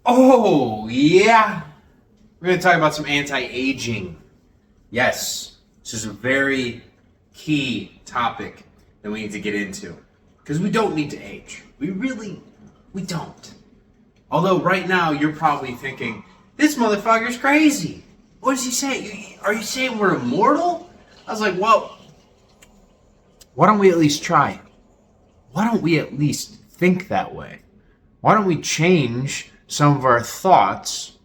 Oh, yeah. We're going to talk about some anti-aging. Yes, this is a very key topic that we need to get into. Because we don't need to age. We don't. Although right now you're probably thinking, this motherfucker's crazy. What does he say? Are you saying we're immortal? I was like, well, why don't we at least try? Why don't we at least think that way? Why don't we change some of our thoughts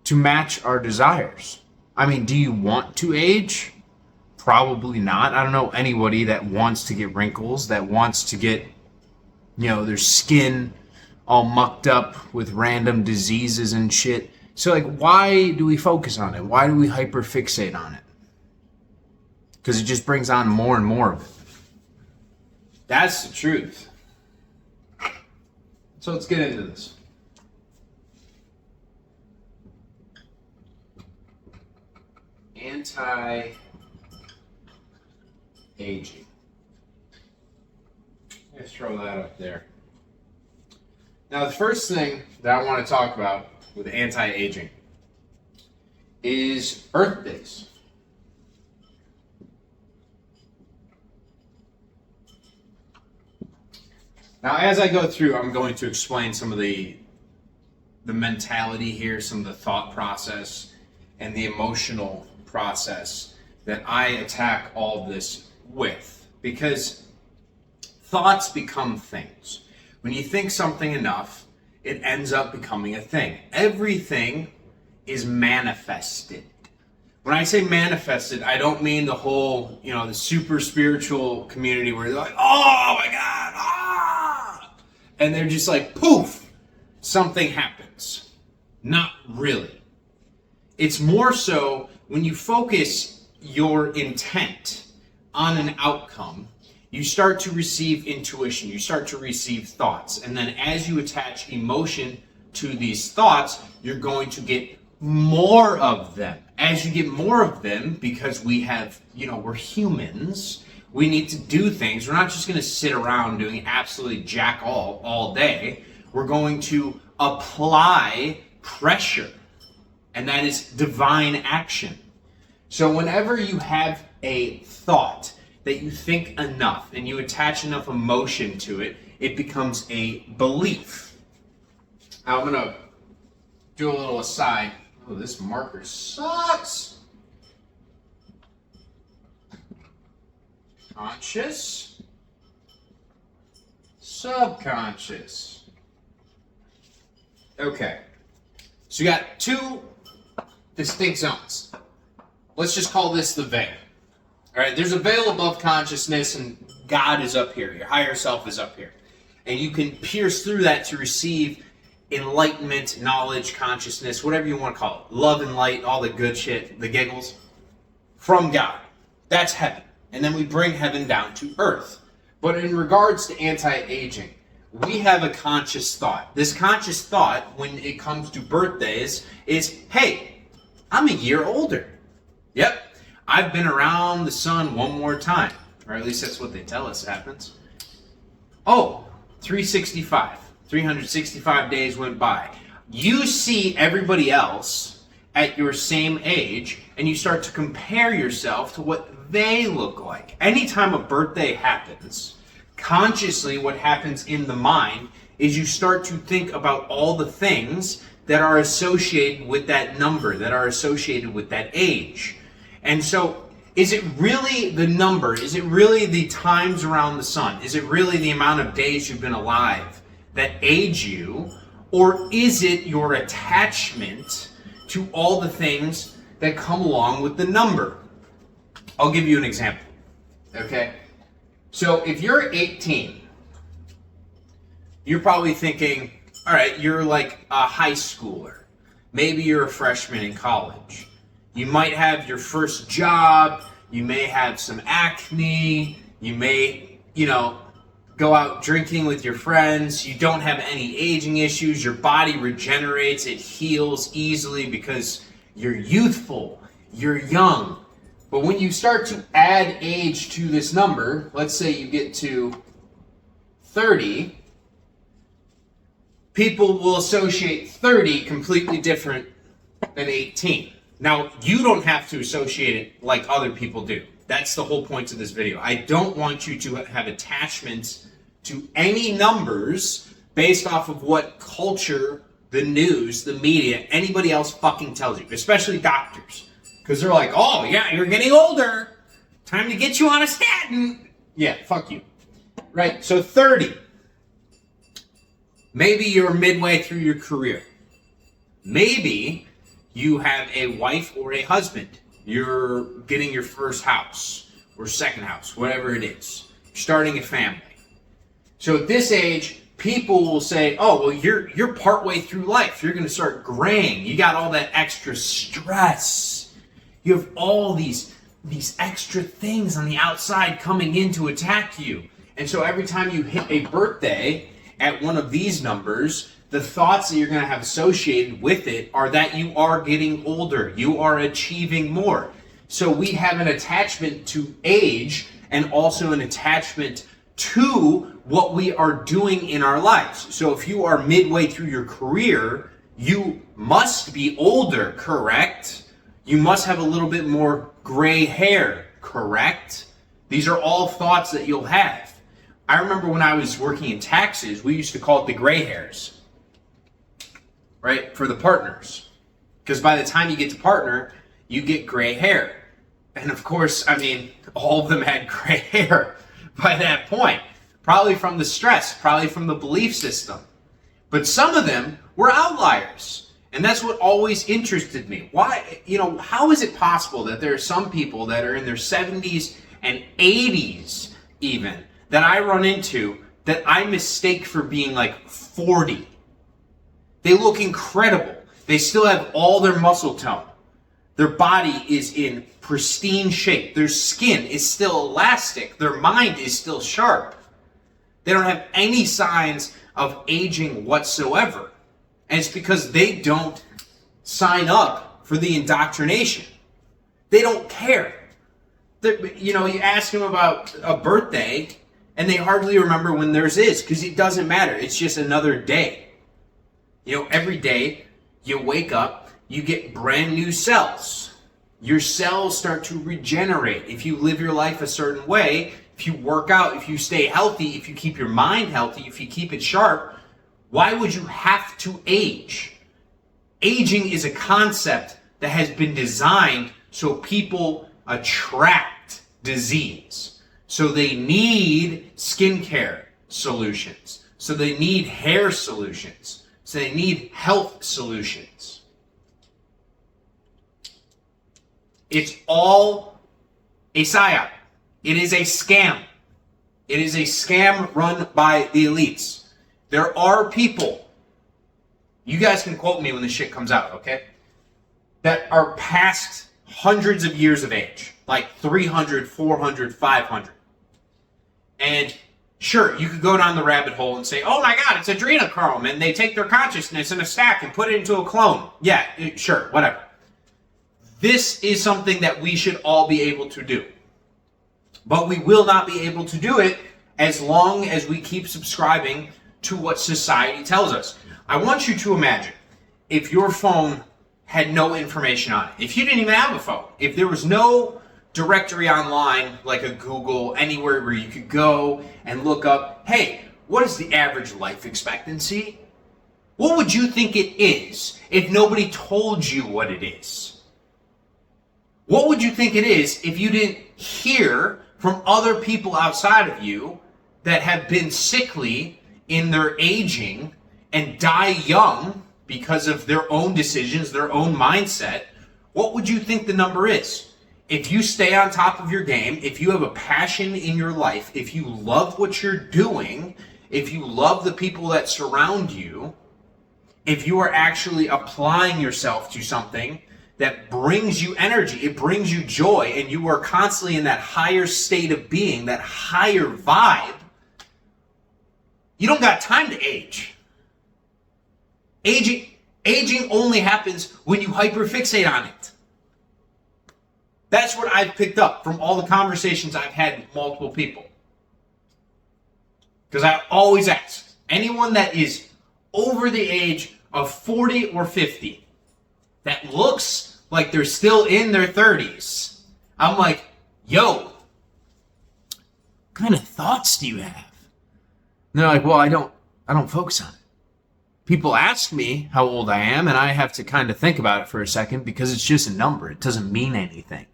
to match our desires? I mean, do you want to age? Probably not. I don't know anybody that wants to get wrinkles, that wants to get, their skin all mucked up with random diseases and shit. So, why do we focus on it? Why do we hyperfixate on it? Because it just brings on more and more of it. That's the truth. So let's get into this. Anti-aging. Let's throw that up there. Now, the first thing that I want to talk about with anti-aging is birthdays. Now, as I go through, I'm going to explain some of the mentality here, some of the thought process, and the emotional process that I attack all of this with. Because thoughts become things. When you think something enough, it ends up becoming a thing. Everything is manifested. When I say manifested, I don't mean the whole, the super spiritual community where they're like, oh my God, and they're just like, poof, something happens. Not really. It's more so when you focus your intent on an outcome, you start to receive intuition, you start to receive thoughts. And then as you attach emotion to these thoughts, you're going to get more of them. As you get more of them, because we have, we're humans, we need to do things. We're not just going to sit around doing absolutely jack all day. We're going to apply pressure. And that is divine action. So whenever you have a thought that you think enough and you attach enough emotion to it, it becomes a belief. Now I'm going to do a little aside. Oh, this marker sucks. Conscious, subconscious. Okay. So you got two distinct zones. Let's just call this the veil. All right, there's a veil above consciousness, and God is up here. Your higher self is up here. And you can pierce through that to receive enlightenment, knowledge, consciousness, whatever you want to call it. Love and light, all the good shit, the giggles, from God. That's heaven. And then we bring heaven down to earth. But in regards to anti-aging, we have a conscious thought. This conscious thought, when it comes to birthdays, is, hey, I'm a year older. Yep, I've been around the sun one more time. Or at least that's what they tell us happens. Oh, 365 days went by. You see everybody else at your same age, and you start to compare yourself to what they look like. Anytime a birthday happens, consciously what happens in the mind is you start to think about all the things that are associated with that number, that are associated with that age. And so, is it really the number? Is it really the times around the sun? Is it really the amount of days you've been alive that age you? Or is it your attachment to all the things that come along with the number? I'll give you an example, okay? So if you're 18, you're probably thinking, all right, you're like a high schooler. Maybe you're a freshman in college. You might have your first job. You may have some acne. You may, go out drinking with your friends. You don't have any aging issues. Your body regenerates. It heals easily because you're youthful. You're young. But when you start to add age to this number, let's say you get to 30, people will associate 30 completely different than 18. Now, you don't have to associate it like other people do. That's the whole point of this video. I don't want you to have attachments to any numbers based off of what culture, the news, the media, anybody else fucking tells you, especially doctors. Because they're like, oh, yeah, you're getting older. Time to get you on a statin. Yeah, fuck you. Right, so 30. Maybe you're midway through your career. Maybe you have a wife or a husband. You're getting your first house or second house, whatever it is. You're starting a family. So at this age, people will say, oh, well, you're partway through life. You're going to start graying. You got all that extra stress. You have all these extra things on the outside coming in to attack you. And so every time you hit a birthday at one of these numbers, the thoughts that you're going to have associated with it are that you are getting older. You are achieving more. So we have an attachment to age and also an attachment to what we are doing in our lives. So if you are midway through your career, you must be older, correct? You must have a little bit more gray hair, correct? These are all thoughts that you'll have. I remember when I was working in taxes, we used to call it the gray hairs, right? For the partners. Because by the time you get to partner, you get gray hair. And of course, I mean, all of them had gray hair by that point. Probably from the stress, probably from the belief system. But some of them were outliers. And that's what always interested me. Why, how is it possible that there are some people that are in their 70s and 80s even that I run into that I mistake for being like 40? They look incredible. They still have all their muscle tone. Their body is in pristine shape. Their skin is still elastic. Their mind is still sharp. They don't have any signs of aging whatsoever. And it's because they don't sign up for the indoctrination. They don't care. You ask them about a birthday, and they hardly remember when theirs is, because it doesn't matter. It's just another day. Every day you wake up, you get brand new cells. Your cells start to regenerate. If you live your life a certain way, if you work out, if you stay healthy, if you keep your mind healthy, if you keep it sharp, why would you have to age? Aging is a concept that has been designed so people attract disease. So they need skincare solutions. So they need hair solutions. So they need health solutions. It's all a psyop. It is a scam. It is a scam run by the elites. There are people, you guys can quote me when this shit comes out, okay? That are past hundreds of years of age, like 300, 400, 500. And sure, you could go down the rabbit hole and say, oh my God, it's adrenochrome, and they take their consciousness in a stack and put it into a clone. Yeah, sure, whatever. This is something that we should all be able to do. But we will not be able to do it as long as we keep subscribing to what society tells us. I want you to imagine if your phone had no information on it. If you didn't even have a phone. If there was no directory online, like a Google, anywhere where you could go and look up, hey, what is the average life expectancy? What would you think it is if nobody told you what it is? What would you think it is if you didn't hear from other people outside of you that have been sickly in their aging and die young because of their own decisions, their own mindset? What would you think the number is? If you stay on top of your game, if you have a passion in your life, if you love what you're doing, if you love the people that surround you, if you are actually applying yourself to something that brings you energy, it brings you joy, and you are constantly in that higher state of being, that higher vibe, you don't got time to age. Aging only happens when you hyperfixate on it. That's what I've picked up from all the conversations I've had with multiple people. Because I always ask, anyone that is over the age of 40 or 50 that looks like they're still in their 30s, I'm like, yo, what kind of thoughts do you have? And they're like, well, I don't focus on it. People ask me how old I am, and I have to kind of think about it for a second because it's just a number. It doesn't mean anything.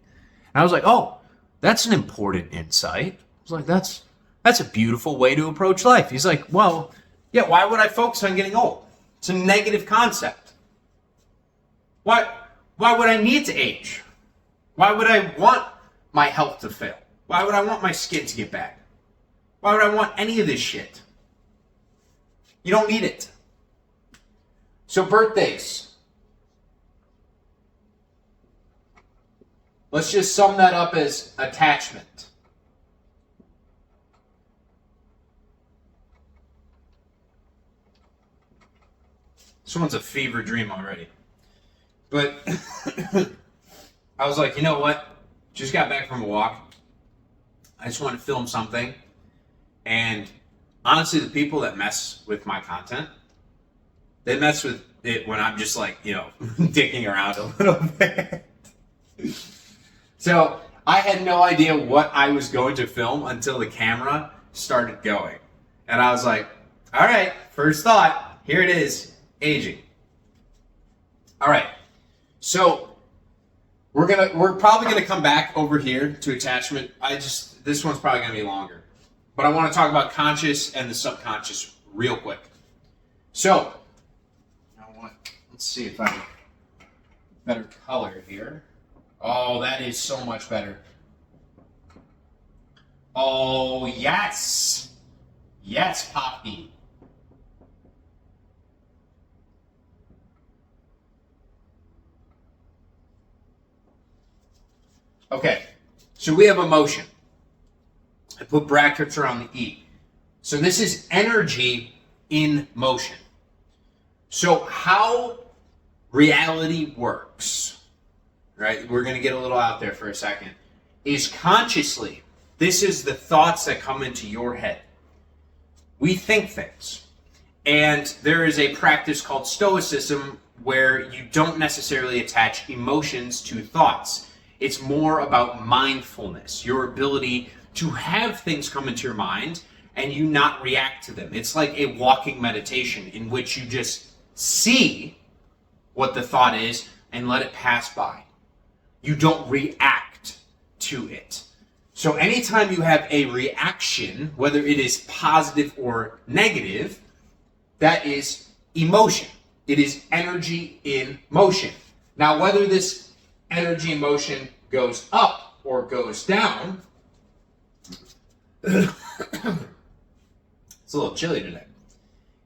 And I was like, oh, that's an important insight. I was like, that's a beautiful way to approach life. He's like, well, yeah, why would I focus on getting old? It's a negative concept. Why would I need to age? Why would I want my health to fail? Why would I want my skin to get bad? Why would I want any of this shit? You don't need it. So birthdays. Let's just sum that up as attachment. This one's a fever dream already. But I was like, you know what? Just got back from a walk. I just want to film something. And honestly, the people that mess with my content, they mess with it when I'm just like, dicking around a little bit. So I had no idea what I was going to film until the camera started going. And I was like, all right, first thought, here it is, aging. All right, so we're probably gonna come back over here to attachment. This one's probably gonna be longer. But I want to talk about conscious and the subconscious real quick. So, let's see if I have better color here. Oh, that is so much better. Oh, yes. Yes, Poppy. Okay, so we have emotion. I put brackets around the E. So this is energy in motion. So how reality works, right? We're going to get a little out there for a second. Is consciously, this is the thoughts that come into your head. We think things. And there is a practice called stoicism where you don't necessarily attach emotions to thoughts. It's more about mindfulness, your ability to have things come into your mind and you not react to them. It's like a walking meditation in which you just see what the thought is and let it pass by. You don't react to it. So anytime you have a reaction, whether it is positive or negative, that is emotion. It is energy in motion. Now, whether this energy in motion goes up or goes down, it's a little chilly today,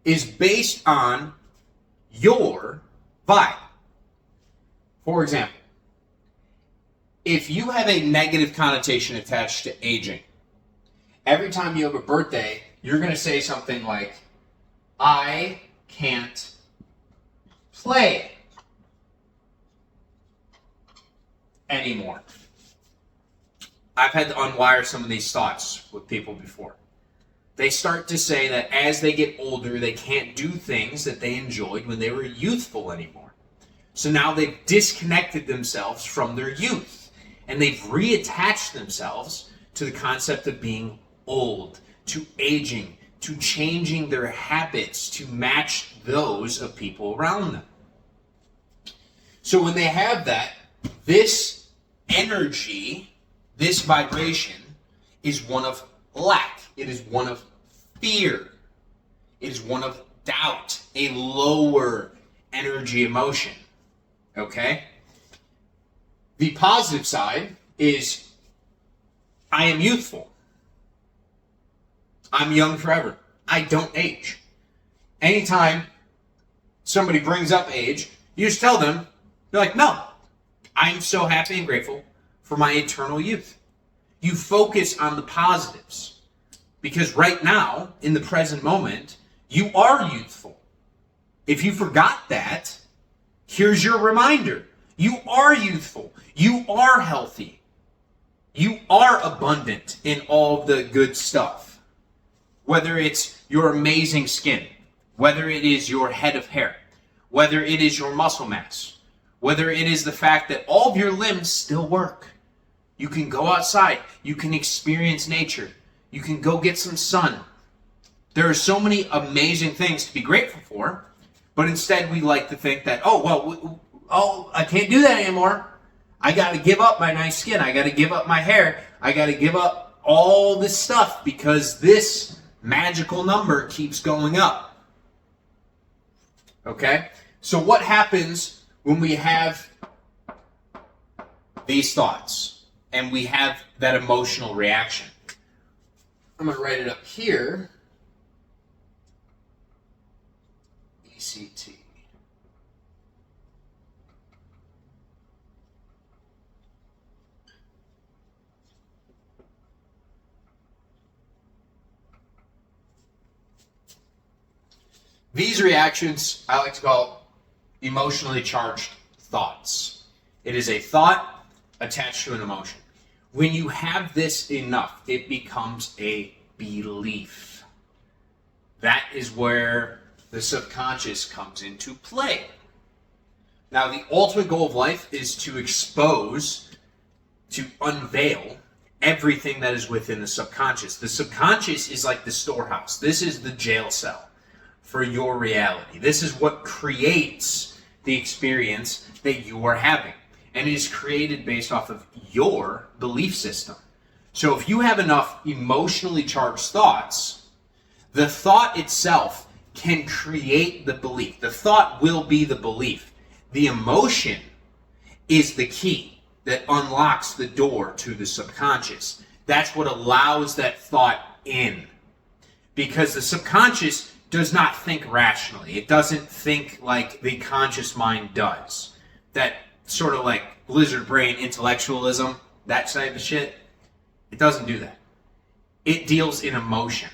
is based on your vibe. For example, if you have a negative connotation attached to aging, every time you have a birthday, you're going to say something like, I can't play anymore. I've had to unwire some of these thoughts with people before. They start to say that as they get older, they can't do things that they enjoyed when they were youthful anymore. So now they've disconnected themselves from their youth, and they've reattached themselves to the concept of being old, to aging, to changing their habits to match those of people around them. So when they have that, this energy, this vibration is one of lack. It is one of fear. It is one of doubt, a lower energy emotion. Okay? The positive side is I am youthful. I'm young forever. I don't age. Anytime somebody brings up age, you just tell them, you're like, no, I'm so happy and grateful for my eternal youth. You focus on the positives. Because right now, in the present moment, you are youthful. If you forgot that, here's your reminder. You are youthful. You are healthy. You are abundant in all the good stuff. Whether it's your amazing skin, whether it is your head of hair, whether it is your muscle mass, whether it is the fact that all of your limbs still work. You can go outside. You can experience nature. You can go get some sun. There are so many amazing things to be grateful for, but instead we like to think that, I can't do that anymore. I got to give up my nice skin. I got to give up my hair. I got to give up all this stuff because this magical number keeps going up. Okay? So what happens when we have these thoughts and we have that emotional reaction? I'm going to write it up here. ECT. These reactions, I like to call emotionally charged thoughts. It is a thought attached to an emotion. When you have this enough, it becomes a belief. That is where the subconscious comes into play. Now, the ultimate goal of life is to expose, to unveil everything that is within the subconscious. The subconscious is like the storehouse. This is the jail cell for your reality. This is what creates the experience that you are having. And it is created based off of your belief system. So if you have enough emotionally charged thoughts, the thought itself can create the belief. The thought will be the belief. The emotion is the key that unlocks the door to the subconscious. That's what allows that thought in. Because the subconscious does not think rationally. It doesn't think like the conscious mind does. That sort of like lizard brain intellectualism, that type of shit. It doesn't do that. It deals in emotion.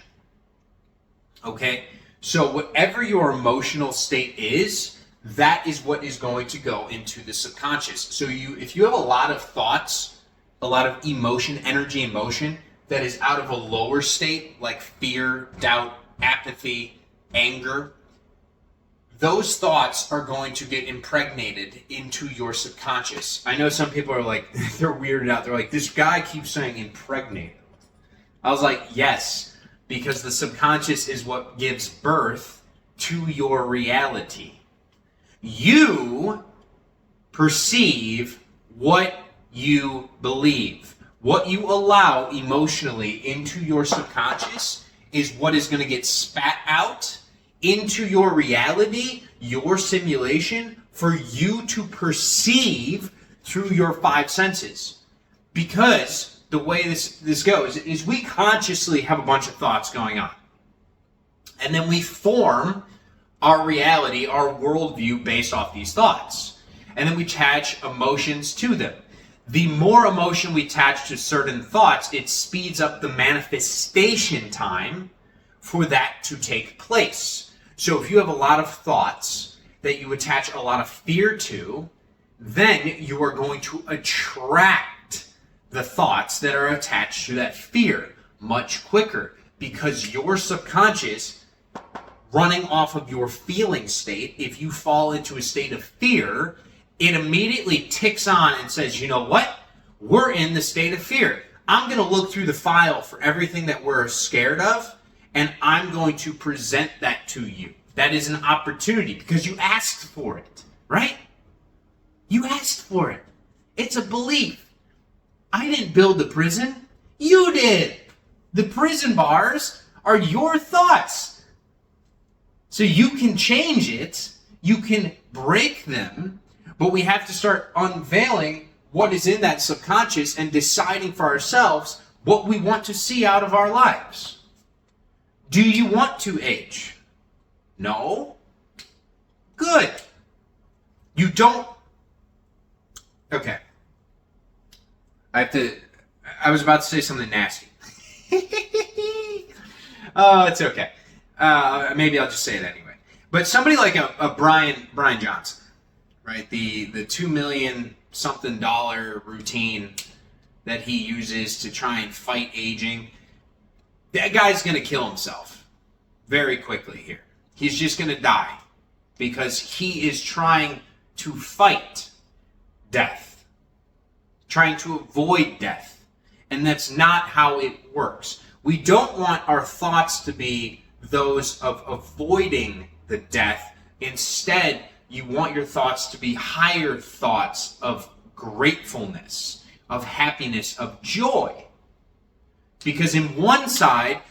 Okay? So whatever your emotional state is, that is what is going to go into the subconscious. So if you have a lot of thoughts, a lot of emotion, energy in motion, that is out of a lower state, like fear, doubt, apathy, anger, those thoughts are going to get impregnated into your subconscious. I know some people are like, they're weirded out. They're like, this guy keeps saying impregnated. I was like, yes, because the subconscious is what gives birth to your reality. You perceive what you believe. What you allow emotionally into your subconscious is what is going to get spat out into your reality, your simulation, for you to perceive through your five senses. Because the way this goes is we consciously have a bunch of thoughts going on. And then we form our reality, our worldview based off these thoughts. And then we attach emotions to them. The more emotion we attach to certain thoughts, it speeds up the manifestation time for that to take place. So if you have a lot of thoughts that you attach a lot of fear to, then you are going to attract the thoughts that are attached to that fear much quicker, because your subconscious, running off of your feeling state, if you fall into a state of fear, it immediately ticks on and says, you know what? We're in the state of fear. I'm going to look through the file for everything that we're scared of, and I'm going to present that to you. That is an opportunity because you asked for it, right? You asked for it. It's a belief. I didn't build the prison. You did. The prison bars are your thoughts. So you can change it. You can break them. But we have to start unveiling what is in that subconscious and deciding for ourselves what we want to see out of our lives. Do you want to age? No? Good. You don't... Okay. I was about to say something nasty. Oh, it's okay. Maybe I'll just say it anyway. But somebody like a Brian Johnson, right? The $2 million something routine that he uses to try and fight aging. That guy's going to kill himself very quickly here. He's just going to die because he is trying to fight death, trying to avoid death. And that's not how it works. We don't want our thoughts to be those of avoiding the death. Instead, you want your thoughts to be higher thoughts of gratefulness, of happiness, of joy. Because in one side,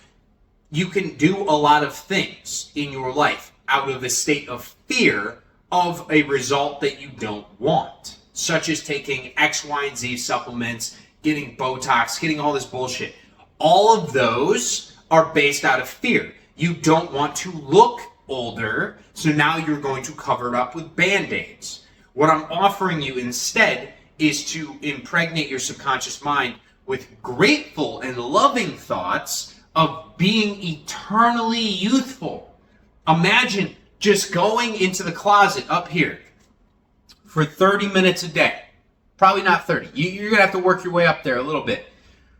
you can do a lot of things in your life out of a state of fear of a result that you don't want, such as taking X, Y, and Z supplements, getting Botox, getting all this bullshit. All of those are based out of fear. You don't want to look older, so now you're going to cover it up with Band-Aids. What I'm offering you instead is to impregnate your subconscious mind with grateful and loving thoughts of being eternally youthful. Imagine just going into the closet up here for 30 minutes a day. Probably not 30. You're going to have to work your way up there a little bit.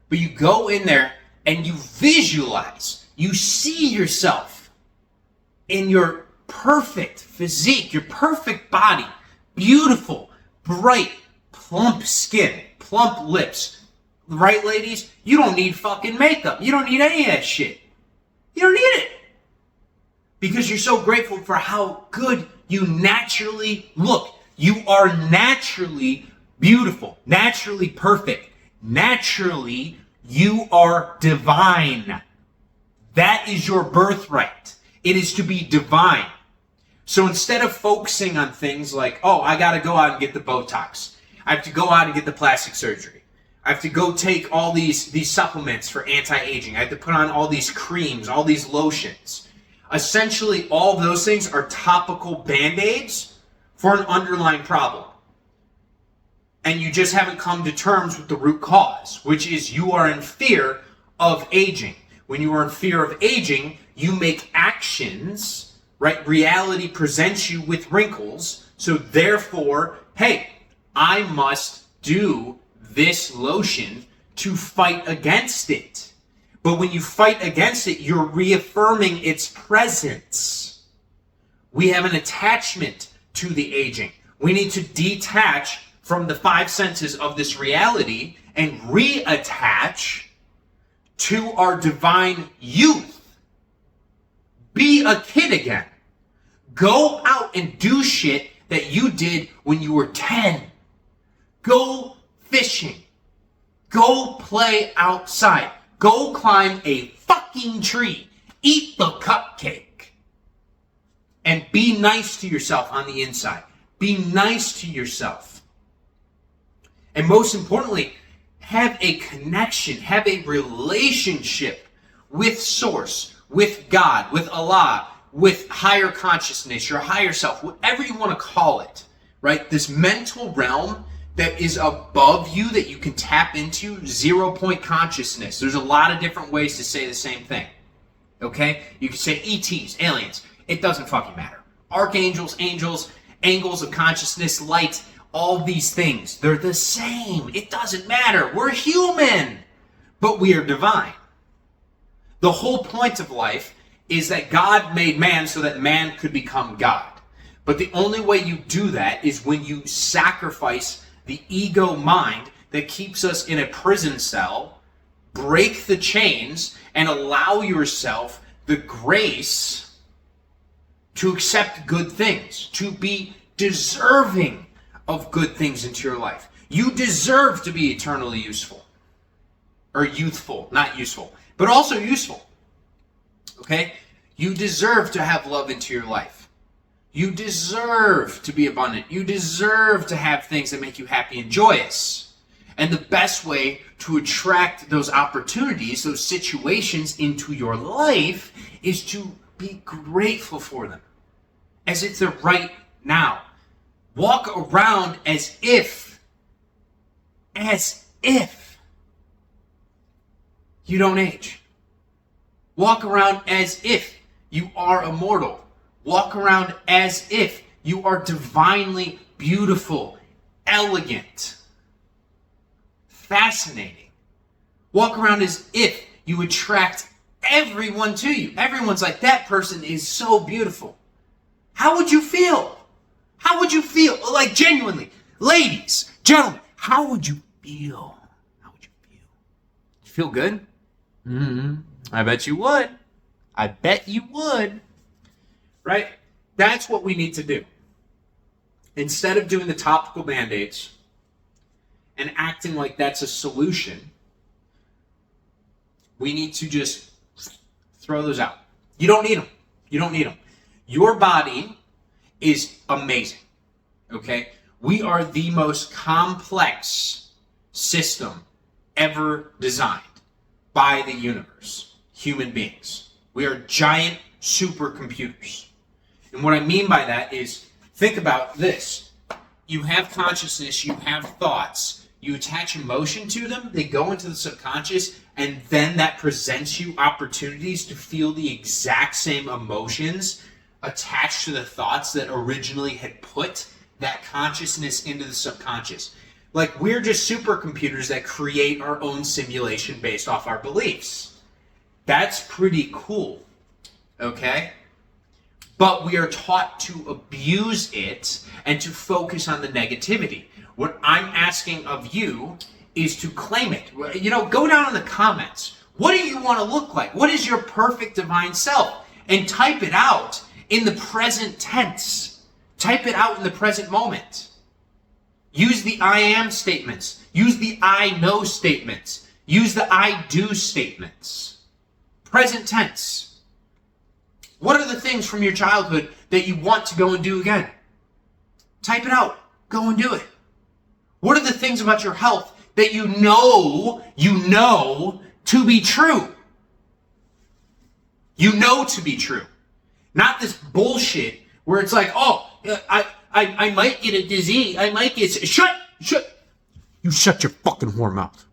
But you go in there and you visualize. You see yourself in your perfect physique, your perfect body, beautiful, bright, plump skin, plump lips. Right, ladies? You don't need fucking makeup. You don't need any of that shit. You don't need it. Because you're so grateful for how good you naturally look. You are naturally beautiful, naturally perfect. Naturally, you are divine. That is your birthright. It is to be divine. So instead of focusing on things like, oh, I got to go out and get the Botox. I have to go out and get the plastic surgery. I have to go take all these supplements for anti-aging. I have to put on all these creams, all these lotions. Essentially, all those things are topical Band-Aids for an underlying problem. And you just haven't come to terms with the root cause, which is you are in fear of aging. When you are in fear of aging, you make actions, right? Reality presents you with wrinkles. So therefore, hey, I must do this lotion to fight against it. But when you fight against it, you're reaffirming its presence. We have an attachment to the aging. We need to detach from the five senses of this reality and reattach to our divine youth. Be a kid again. Go out and do shit that you did when you were 10. Go fishing. Go play outside. Go climb a fucking tree. Eat the cupcake. And be nice to yourself on the inside. Be nice to yourself. And most importantly, have a connection, have a relationship with Source, with God, with Allah, with higher consciousness, your higher self, whatever you want to call it, right? This mental realm that is above you that you can tap into, 0 point consciousness. There's a lot of different ways to say the same thing, okay? You can say ETs, aliens. It doesn't fucking matter. Archangels, angels, angles of consciousness, light, all these things. They're the same. It doesn't matter. We're human, but we are divine. The whole point of life is that God made man so that man could become God. But the only way you do that is when you sacrifice the ego mind that keeps us in a prison cell, break the chains, and allow yourself the grace to accept good things, to be deserving of good things into your life. You deserve to be eternally useful. Or youthful, not useful, but also useful. Okay? You deserve to have love into your life. You deserve to be abundant. You deserve to have things that make you happy and joyous. And the best way to attract those opportunities, those situations into your life is to be grateful for them. As if they're right now. Walk around as if you don't age. Walk around as if you are immortal. Walk around as if you are divinely beautiful, elegant, fascinating. Walk around as if you attract everyone to you. Everyone's like, that person is so beautiful. How would you feel? How would you feel? Like, genuinely, ladies, gentlemen, how would you feel? How would you feel? You feel good? I bet you would. I bet you would. Right? That's what we need to do. Instead of doing the topical band-aids and acting like that's a solution, we need to just throw those out. You don't need them. You don't need them. Your body is amazing. Okay? We are the most complex system ever designed by the universe. Human beings. We are giant supercomputers. And what I mean by that is, think about this. You have consciousness, you have thoughts, you attach emotion to them, they go into the subconscious, and then that presents you opportunities to feel the exact same emotions attached to the thoughts that originally had put that consciousness into the subconscious. Like, we're just supercomputers that create our own simulation based off our beliefs. That's pretty cool, okay? But we are taught to abuse it and to focus on the negativity. What I'm asking of you is to claim it. You know, go down in the comments. What do you want to look like? What is your perfect divine self? And type it out in the present tense. Type it out in the present moment. Use the I am statements. Use the I know statements. Use the I do statements. Present tense. What are the things from your childhood that you want to go and do again? Type it out. Go and do it. What are the things about your health that you know to be true? You know to be true. Not this bullshit where it's like, oh, I might get a disease. I might get... Shut. You shut your fucking whore mouth.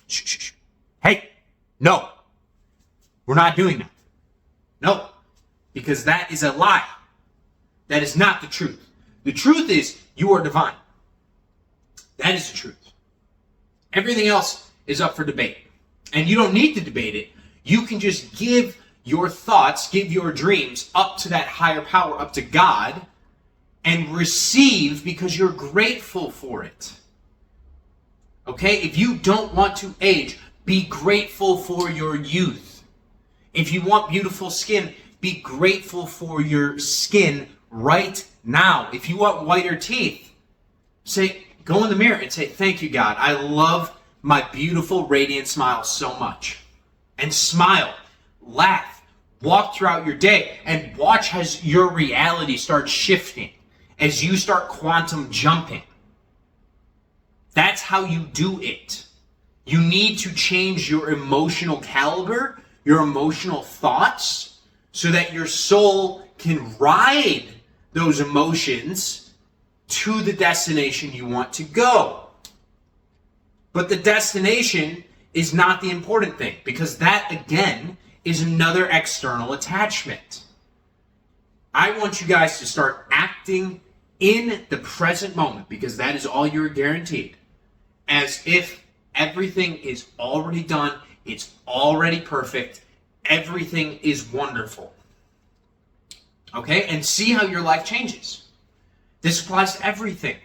Shh. Hey, no. We're not doing that. No, because that is a lie. That is not the truth. The truth is you are divine. That is the truth. Everything else is up for debate. And you don't need to debate it. You can just give your thoughts, give your dreams up to that higher power, up to God, and receive because you're grateful for it. Okay? If you don't want to age, be grateful for your youth. If you want beautiful skin, be grateful for your skin right now. If you want whiter teeth, go in the mirror and say, thank you, God. I love my beautiful, radiant smile so much. And smile, laugh, walk throughout your day, and watch as your reality starts shifting, as you start quantum jumping. That's how you do it. You need to change your emotional caliber, your emotional thoughts, so that your soul can ride those emotions to the destination you want to go. But the destination is not the important thing, because that, again, is another external attachment. I want you guys to start acting in the present moment, because that is all you're guaranteed, as if everything is already done. It's already perfect. Everything is wonderful. Okay? And see how your life changes. This applies to everything.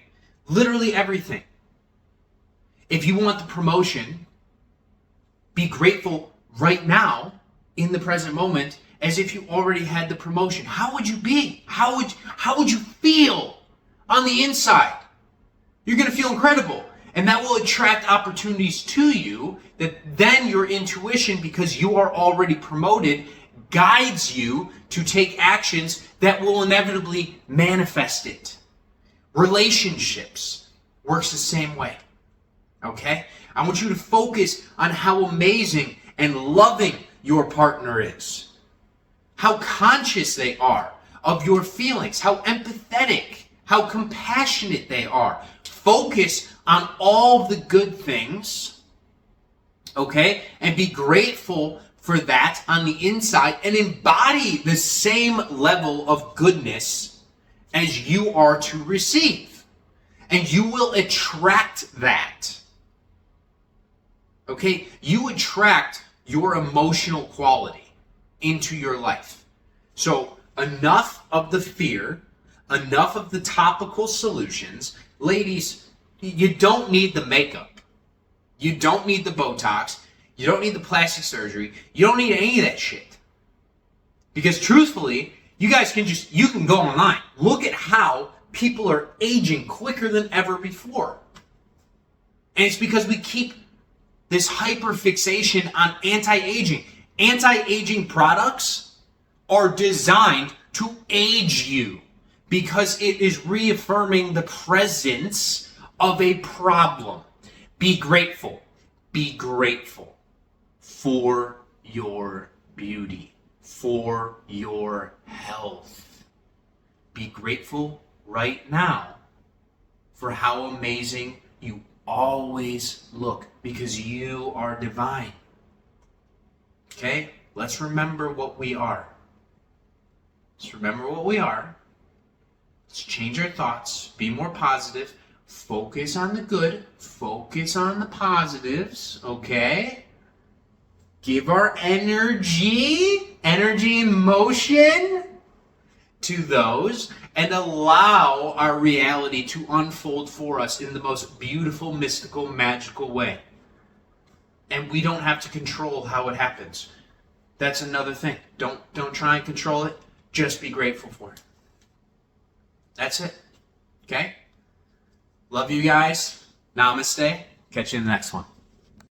Literally everything. If you want the promotion, be grateful right now in the present moment as if you already had the promotion. How would you be? How would you feel on the inside? You're going to feel incredible. And that will attract opportunities to you that then your intuition, because you are already promoted, guides you to take actions that will inevitably manifest it. Relationships works the same way. Okay? I want you to focus on how amazing and loving your partner is. How conscious they are of your feelings. How empathetic, how compassionate they are. Focus on all the good things, okay? And be grateful for that on the inside and embody the same level of goodness as you are to receive. And you will attract that. Okay? You attract your emotional quality into your life. So enough of the fear, enough of the topical solutions. Ladies, you don't need the makeup. You don't need the Botox. You don't need the plastic surgery. You don't need any of that shit. Because truthfully, you guys you can go online. Look at how people are aging quicker than ever before. And it's because we keep this hyperfixation on anti-aging. Anti-aging products are designed to age you because it is reaffirming the presence of a problem. Be grateful. Be grateful for your beauty, for your health. Be grateful right now for how amazing you always look, because you are divine. Okay? Let's remember what we are. Let's remember what we are. Let's change our thoughts. Be more positive. Focus on the good. Focus on the positives. Okay? Give our energy and motion to those, and allow our reality to unfold for us in the most beautiful, mystical, magical way. And we don't have to control how it happens. That's another thing. Don't try and control it. Just be grateful for it. That's it. Okay? Love you guys. Namaste. Catch you in the next one.